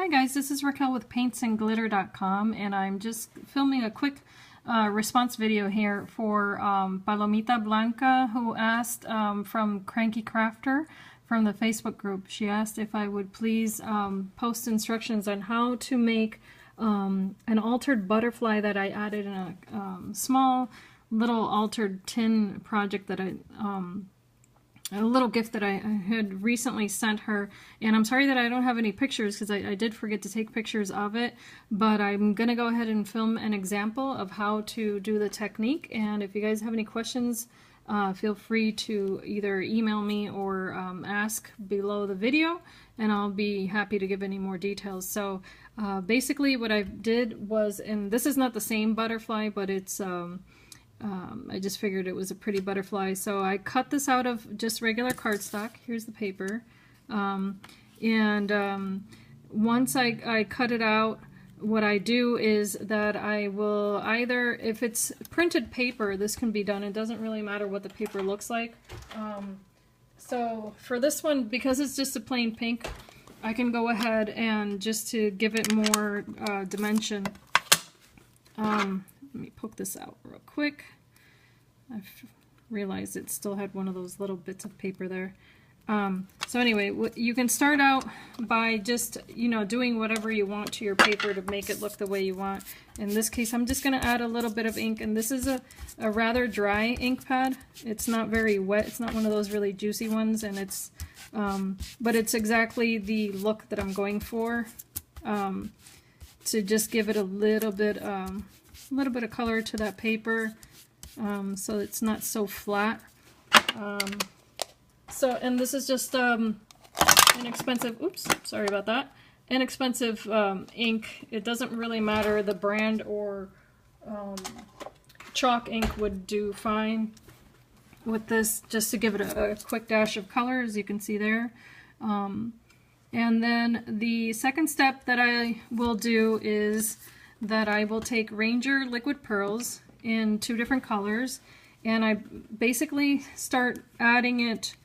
Hi guys, this is Raquel with PaintsandGlitter.com, and I'm just filming a quick response video here for Palomita Blanca, who asked from Cranky Crafter from the Facebook group. She asked if I would please post instructions on how to make an altered butterfly that I added in a small little altered tin project that a little gift that I had recently sent her. And I'm sorry that I don't have any pictures because I did forget to take pictures of it, but I'm gonna go ahead and film an example of how to do the technique. And if you guys have any questions, feel free to either email me or ask below the video, and I'll be happy to give any more details. So basically what I did was, and this is not the same butterfly, but it's I just figured it was a pretty butterfly, so I cut this out of just regular cardstock. Here's the paper, once I cut it out, what I do is that I will either, if it's printed paper, this can be done. It doesn't really matter what the paper looks like. So for this one, because it's just a plain pink, I can go ahead and just to give it more dimension. Let me poke this out real quick. I've realized it still had one of those little bits of paper there. So anyway, you can start out by just, doing whatever you want to your paper to make it look the way you want. In this case, I'm just going to add a little bit of ink, and this is a rather dry ink pad. It's not very wet. It's not one of those really juicy ones, and it's, but it's exactly the look that I'm going for, to just give it a little bit of color to that paper, so it's not so flat. And this is just inexpensive, oops, sorry about that, inexpensive ink. It doesn't really matter the brand, or chalk ink would do fine with this, just to give it a quick dash of color, as you can see there. And then the second step that I will do is that I will take Ranger liquid pearls in 2 different colors, and I basically start adding it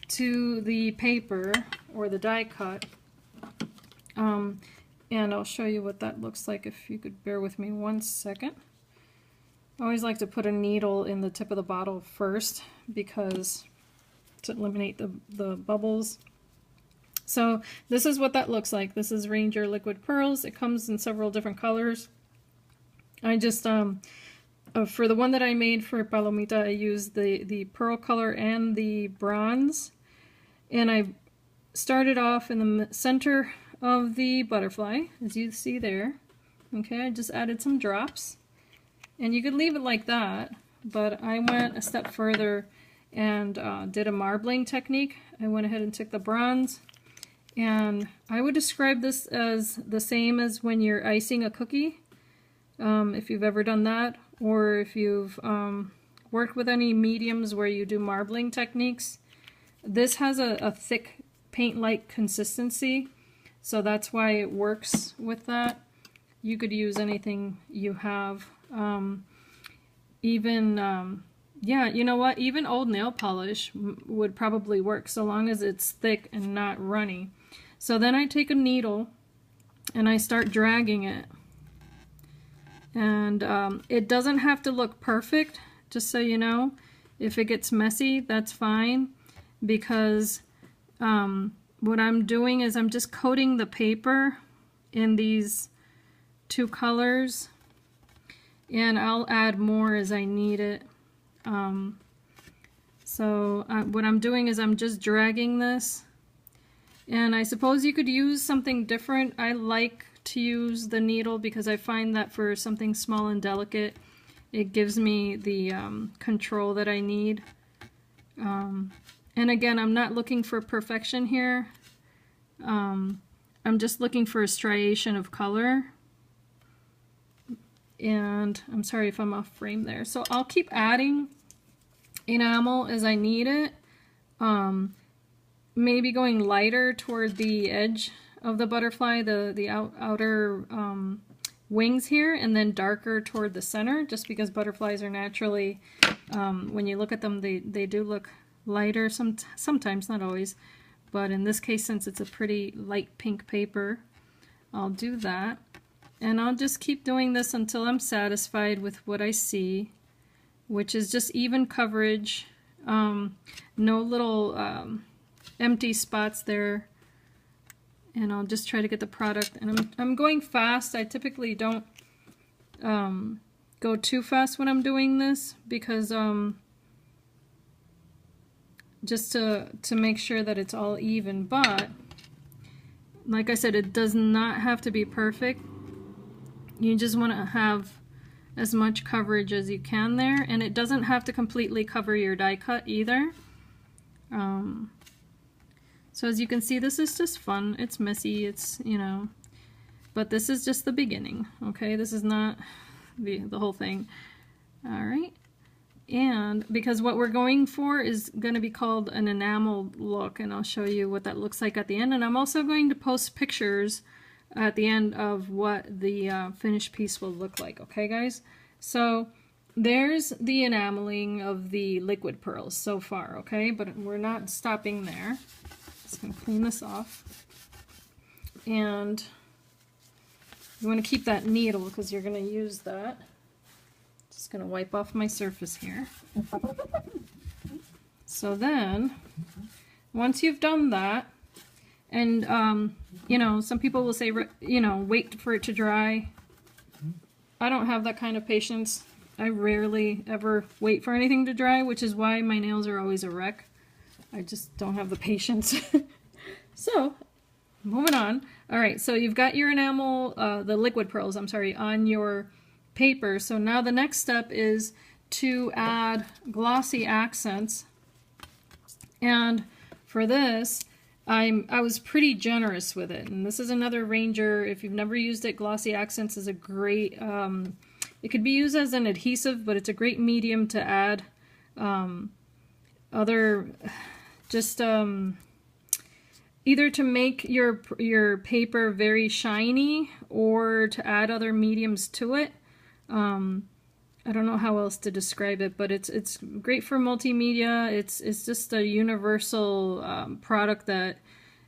to the paper or the die cut. And I'll show you what that looks like if you could bear with me 1 second. I always like to put a needle in the tip of the bottle first, because to eliminate the bubbles. So this is what that looks like. This is Ranger liquid pearls. It comes in several different colors. I just for the one that I made for Palomita, I used the pearl color and the bronze, and I started off in the center of the butterfly, as you see there. Okay, I just added some drops, and you could leave it like that, but I went a step further and did a marbling technique. I went ahead and took the bronze, and I would describe this as the same as when you're icing a cookie, if you've ever done that, or if you've worked with any mediums where you do marbling techniques. This has a thick paint-like consistency, so that's why it works with that. You could use anything you have. Yeah, you know what? Even old nail polish would probably work, so long as it's thick and not runny. So then I take a needle and I start dragging it. And it doesn't have to look perfect, just so you know. If it gets messy, that's fine, because what I'm doing is I'm just coating the paper in these 2 colors, and I'll add more as I need it. What I'm doing is I'm just dragging this, and I suppose you could use something different. I like to use the needle because I find that for something small and delicate, it gives me the control that I need. And again, I'm not looking for perfection here. I'm just looking for a striation of color. And I'm sorry if I'm off frame there. So I'll keep adding enamel as I need it. Maybe going lighter toward the edge of the butterfly, the outer wings here, and then darker toward the center, just because butterflies are naturally, when you look at them, they do look lighter, sometimes, not always, but in this case, since it's a pretty light pink paper, I'll do that. And I'll just keep doing this until I'm satisfied with what I see, which is just even coverage, no little empty spots there. And I'll just try to get the product. And I'm going fast. I typically don't go too fast when I'm doing this because just to make sure that it's all even. But like I said, it does not have to be perfect. You just want to have as much coverage as you can there, and it doesn't have to completely cover your die cut either. So as you can see, this is just fun. It's messy, it's, you know, but this is just the beginning, okay? This is not the whole thing. All right, and because what we're going for is going to be called an enameled look, and I'll show you what that looks like at the end, and I'm also going to post pictures at the end of what the finished piece will look like, okay guys? So there's the enameling of the liquid pearls so far, okay? But we're not stopping there. Just gonna clean this off. And you wanna keep that needle because you're gonna use that. Just gonna wipe off my surface here. So then, once you've done that, and you know, some people will say, you know, wait for it to dry. I don't have that kind of patience. I rarely ever wait for anything to dry, which is why my nails are always a wreck. I just don't have the patience. So, moving on. All right, so you've got your enamel, the liquid pearls, I'm sorry, on your paper. So now the next step is to add glossy accents. And for this, I was pretty generous with it, and this is another Ranger. If you've never used it, Glossy Accents is a great, it could be used as an adhesive, but it's a great medium to add either to make your paper very shiny or to add other mediums to it. I don't know how else to describe it, but it's great for multimedia. It's just a universal product that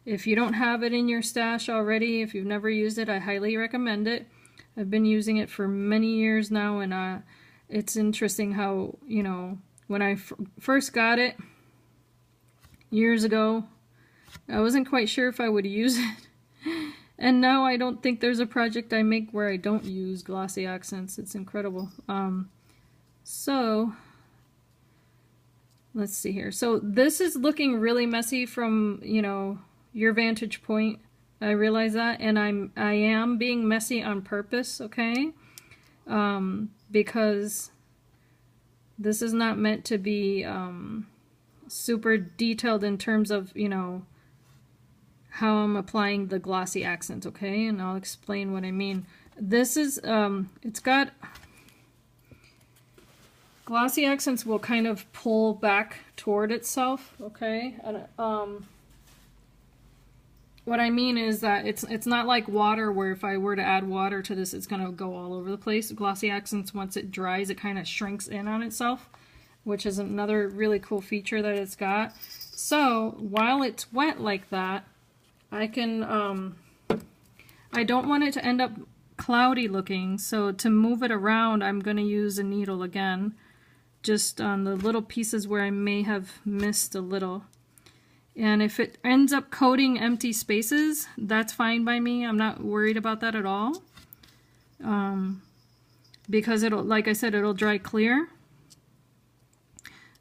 if you don't have it in your stash already, if you've never used it, I highly recommend it. I've been using it for many years now, and it's interesting how, you know, when I first got it years ago, I wasn't quite sure if I would use it. And now I don't think there's a project I make where I don't use glossy accents. It's incredible. So let's see here. So this is looking really messy from, you know, your vantage point. I realize that, and I am being messy on purpose, okay? Because this is not meant to be super detailed in terms of, you know, how I'm applying the glossy accent, okay? And I'll explain what I mean. This is, it's got, glossy accents will kind of pull back toward itself, okay? And, what I mean is that it's not like water where if I were to add water to this, it's gonna go all over the place. Glossy accents, once it dries, it kind of shrinks in on itself, which is another really cool feature that it's got. So while it's wet like that, I can, I don't want it to end up cloudy looking, so to move it around, I'm going to use a needle again, just on the little pieces where I may have missed a little. And if it ends up coating empty spaces, that's fine by me. I'm not worried about that at all. Because it'll, like I said, it'll dry clear.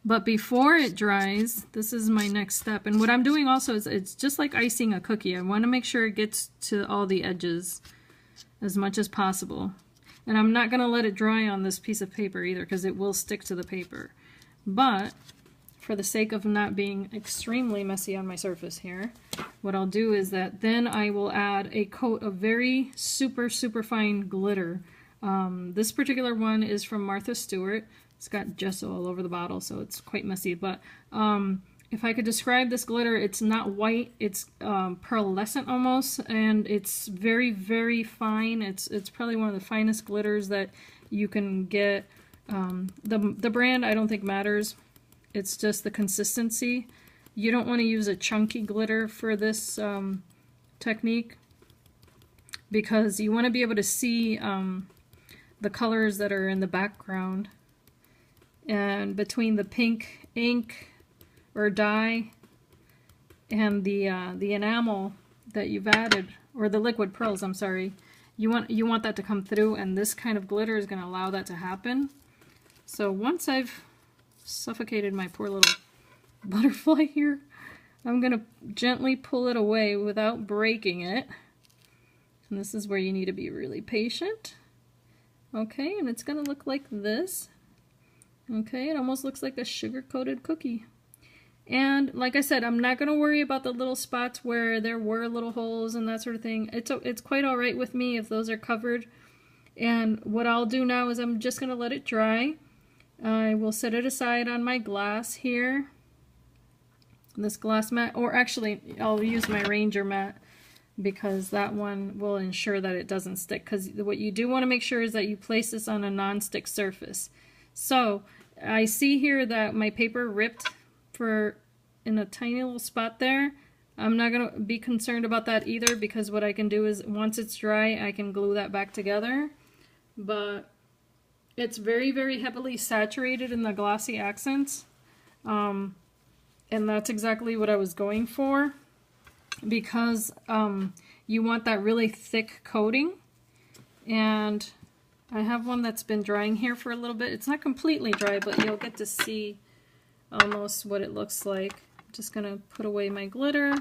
But before it dries, this is my next step. And what I'm doing also is it's just like icing a cookie. I want to make sure it gets to all the edges as much as possible. And I'm not going to let it dry on this piece of paper either because it will stick to the paper. But for the sake of not being extremely messy on my surface here, what I'll do is that then I will add a coat of very super fine glitter. This particular one is from Martha Stewart. It's got gesso all over the bottle, so it's quite messy. But if I could describe this glitter, it's not white, it's pearlescent almost, and it's very fine. It's probably one of the finest glitters that you can get. The brand I don't think matters. It's just the consistency. You don't want to use a chunky glitter for this technique because you want to be able to see the colors that are in the background. And between the pink ink or dye and the enamel that you've added, or the liquid pearls, I'm sorry, you want that to come through, and this kind of glitter is going to allow that to happen. So once I've suffocated my poor little butterfly here, I'm going to gently pull it away without breaking it. And this is where you need to be really patient. Okay, and it's going to look like this. Okay, it almost looks like a sugar-coated cookie. And like I said, I'm not going to worry about the little spots where there were little holes and that sort of thing. It's quite all right with me if those are covered. And what I'll do now is I'm just going to let it dry. I will set it aside on my glass here. This glass mat, or actually I'll use my Ranger mat because that one will ensure that it doesn't stick. Because what you do want to make sure is that you place this on a non-stick surface. So I see here that my paper ripped in a tiny little spot there. I'm not going to be concerned about that either, because what I can do is once it's dry I can glue that back together. But it's very, very heavily saturated in the glossy accents. And that's exactly what I was going for, because you want that really thick coating. And I have one that's been drying here for a little bit. It's not completely dry, but you'll get to see almost what it looks like. I'm just going to put away my glitter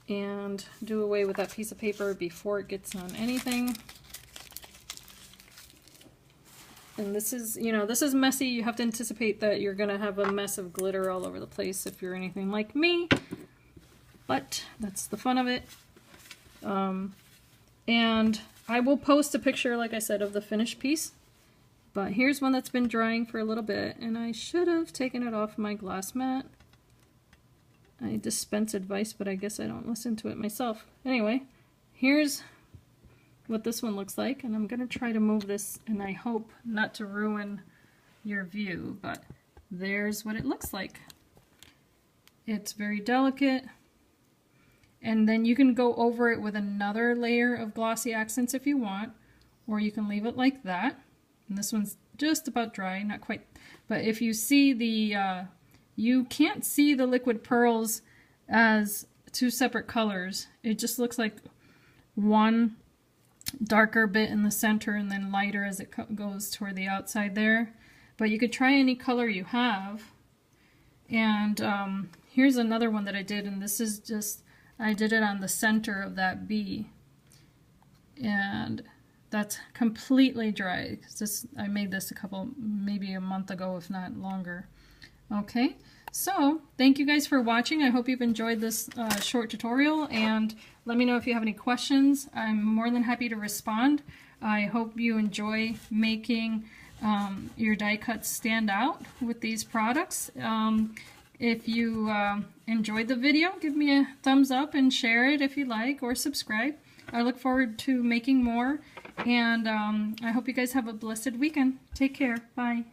and do away with that piece of paper before it gets on anything. And this is, you know, this is messy. You have to anticipate that you're going to have a mess of glitter all over the place if you're anything like me. But that's the fun of it. And I will post a picture, like I said, of the finished piece. But here's one that's been drying for a little bit. And I should have taken it off my glass mat. I dispense advice, but I guess I don't listen to it myself. Anyway, here's what this one looks like, and I'm going to try to move this, and I hope not to ruin your view, but there's what it looks like. It's very delicate, and then you can go over it with another layer of glossy accents if you want, or you can leave it like that. And this one's just about dry, not quite, but if you see the, you can't see the liquid pearls as two separate colors. It just looks like one darker bit in the center and then lighter as it goes toward the outside there. But you could try any color you have. And here's another one that I did, and this is just, I did it on the center of that bee. And that's completely dry. I made this maybe a month ago, if not longer. Okay, so thank you guys for watching. I hope you've enjoyed this short tutorial, and let me know if you have any questions. I'm more than happy to respond. I hope you enjoy making your die cuts stand out with these products. If you enjoyed the video, give me a thumbs up and share it if you like, or subscribe. I look forward to making more, and I hope you guys have a blessed weekend. Take care. Bye.